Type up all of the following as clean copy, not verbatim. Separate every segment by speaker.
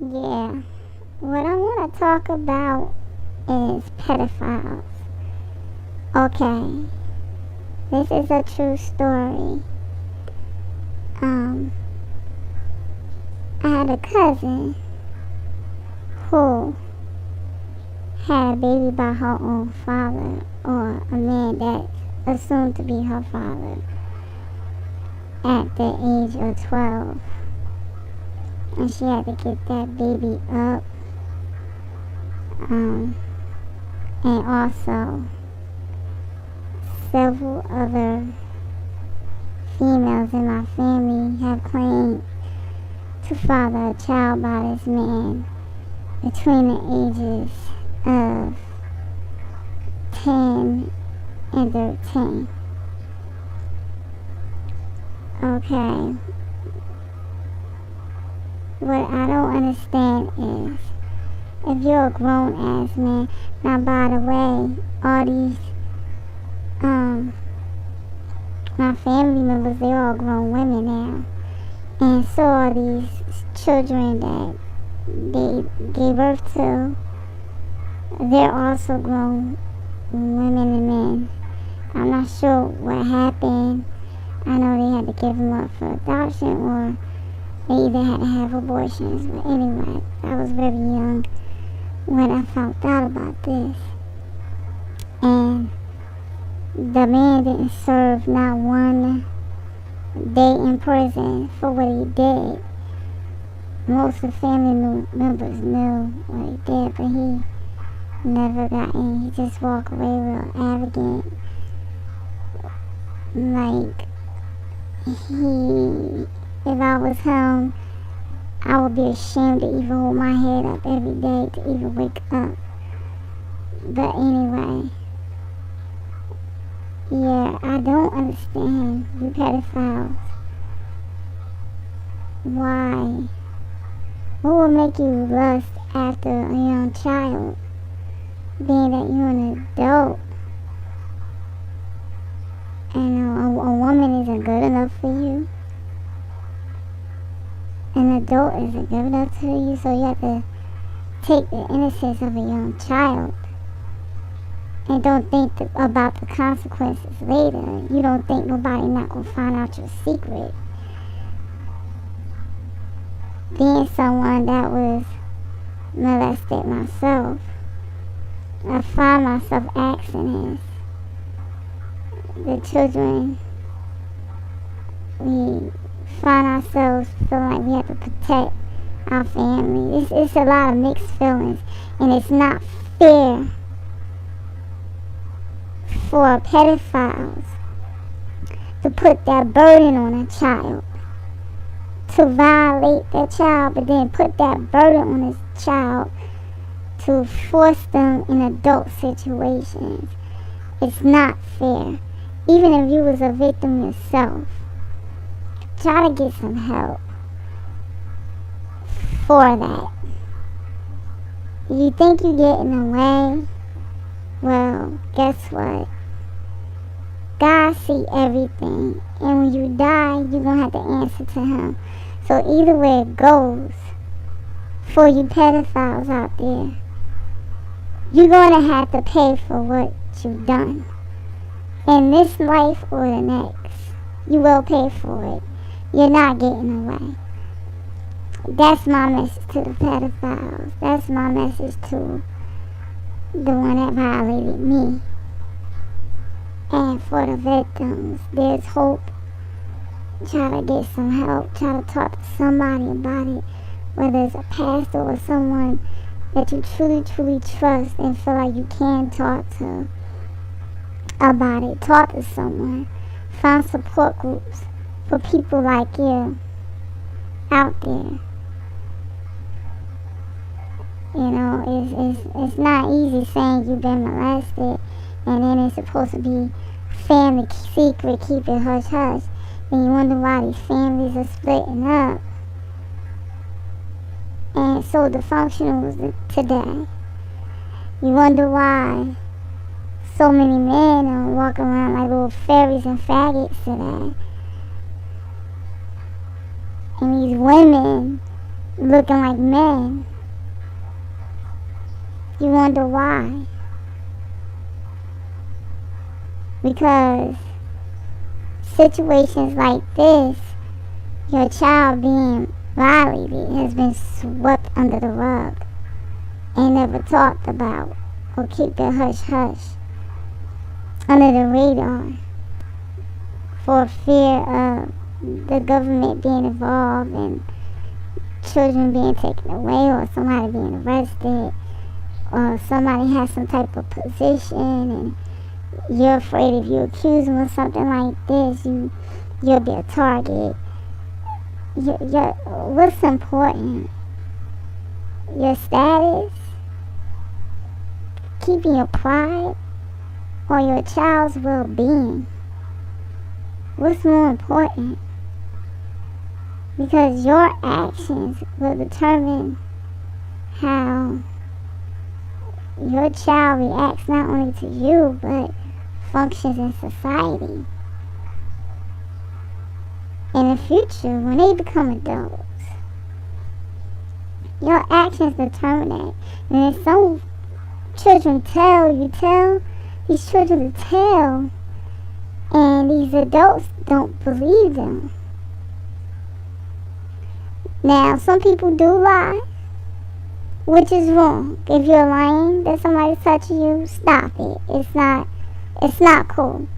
Speaker 1: Yeah, what I want to talk about is pedophiles. Okay, this is a true story. Um, I had a cousin who had a baby by her own father, or a man that assumed to be her father, at the age of 12. And she had to get that baby up. And also several other females in my family have claimed to father a child by this man between the ages of 10 and 13. Okay. What I don't understand is, if you're a grown ass man, now by the way, all these, my family members, they're all grown women now. And so are these children that they gave birth to, they're also grown women and men. I'm not sure what happened. I know they had to give them up for adoption, or they either had to have abortions. But anyway, I was very young when I found out about this. And the man didn't serve not one day in prison for what he did. Most of the family members knew what he did, but he never got in. He just walked away real arrogant. Like, if I was him, I would be ashamed to even hold my head up every day, to even wake up. But anyway, yeah, I don't understand you pedophiles. Why? What would make you lust after a young child, being that you're an adult? And a woman isn't good enough for you. An adult isn't good enough for you, so you have to take the innocence of a young child and don't think about the consequences later. You don't think nobody not gonna find out your secret. Being someone that was molested myself, I find myself asking the children, we find ourselves feeling like we have to protect our family. It's a lot of mixed feelings, and it's not fair for pedophiles to put that burden on a child, to violate that child, but then put that burden on a child to force them in adult situations. It's not fair. Even if you was a victim yourself, try to get some help for that. You think you're getting away? Well, guess what? God see everything, and when you die, you're gonna have to answer to Him. So either way it goes, for you pedophiles out there, you're gonna have to pay for what you've done. In this life or the next, you will pay for it. You're not getting away. That's my message to the pedophiles. That's my message to the one that violated me. And for the victims, there's hope. Try to get some help. Try to talk to somebody about it, whether it's a pastor or someone that you truly, truly trust and feel like you can talk to about it. Talk to someone. Find support groups for people like you out there. You know, it's not easy saying you've been molested, and then it's supposed to be family secret, keep it hush hush. And you wonder why these families are splitting up and so dysfunctional today. You wonder why so many men are walking around like little fairies and faggots today. And these women looking like men. You wonder why. Because situations like this, your child being violated, has been swept under the rug and never talked about or keep it hush-hush under the radar for fear of the government being involved and children being taken away or somebody being arrested or somebody has some type of position and you're afraid if you accuse them of something like this, you'll be a target. What's important? Your status? Keeping your pride? Or your child's well-being? What's more important? Because your actions will determine how your child reacts not only to you, but functions in society. In the future, when they become adults, your actions determine that. And if some children tell these children to tell, and these adults don't believe them. Now, some people do lie, which is wrong. If you're lying that somebody's touching you, stop it. It's not cool.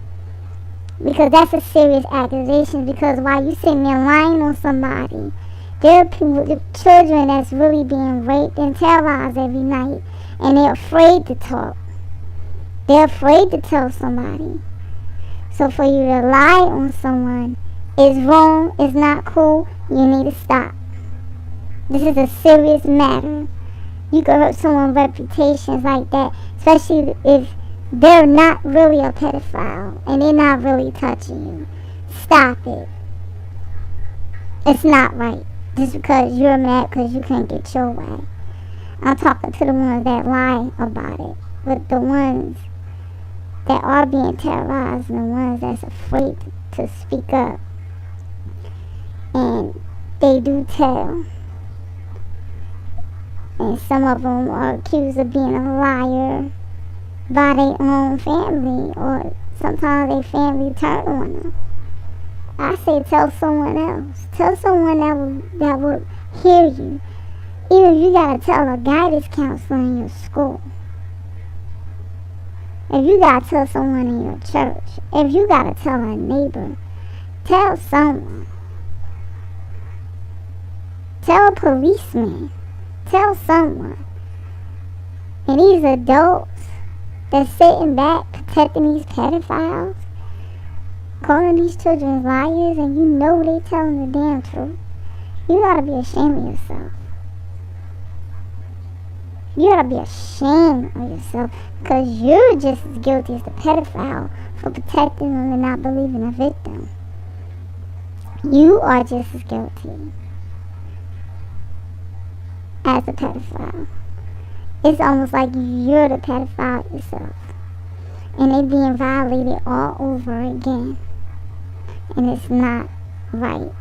Speaker 1: Because that's a serious accusation. Because while you sitting there lying on somebody, there are people, children that's really being raped and terrorized every night, and they're afraid to talk. They're afraid to tell somebody. So for you to lie on someone is wrong, it's not cool, you need to stop. This is a serious matter. You can hurt someone's reputations like that, especially if they're not really a pedophile and they're not really touching you. Stop it. It's not right. Just because you're mad because you can't get your way. I'm talking to the ones that lie about it. But the ones that are being terrorized and the ones that's afraid to speak up. And they do tell. And some of them are accused of being a liar by their own family, or sometimes their family turn on them. I say tell someone else. Tell someone that will hear you. Even if you gotta tell a guidance counselor in your school. If you gotta tell someone in your church. If you gotta tell a neighbor. Tell someone. Tell a policeman. Tell someone. And these adults that's sitting back protecting these pedophiles, calling these children liars, and you know they telling the damn truth, you gotta be ashamed of yourself. You gotta be ashamed of yourself, because you're just as guilty as the pedophile for protecting them and not believing the victim. You are just as guilty as the pedophile. It's almost like you're the pedophile yourself. And they being violated all over again. And it's not right.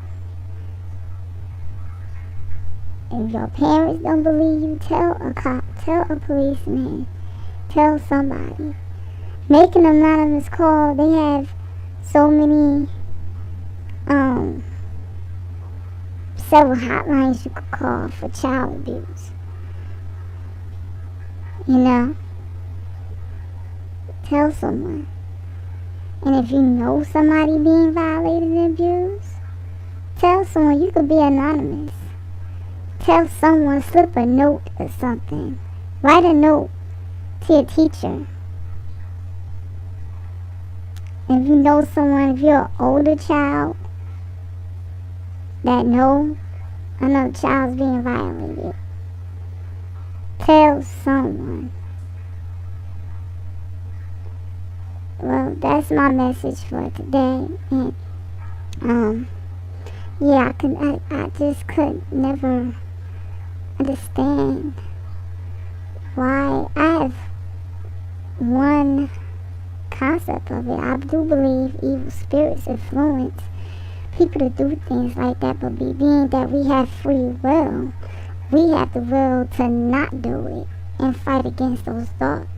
Speaker 1: If your parents don't believe you, tell a cop, tell a policeman, tell somebody. Make an anonymous call. They have so many several hotlines you could call for child abuse. You know? Tell someone. And if you know somebody being violated and abused, tell someone. You could be anonymous. Tell someone, slip a note or something. Write a note to your teacher. If you know someone, if you're an older child that know another child's being violated, tell someone. Well, that's my message for today. And yeah, I just could never understand why. I have one concept of it. I do believe evil spirits influence people to do things like that, but being that we have free will, we have the will to not do it and fight against those thoughts.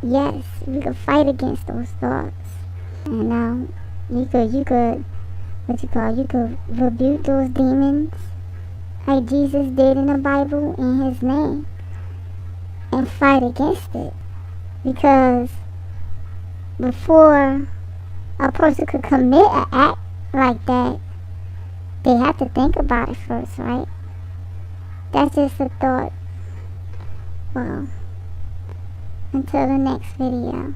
Speaker 1: Yes, we could fight against those thoughts. And you could you could rebuke those demons like Jesus did in the Bible in his name and fight against it. Because before a person could commit an act like that, they have to think about it first, right? That's just a thought. Well, until the next video.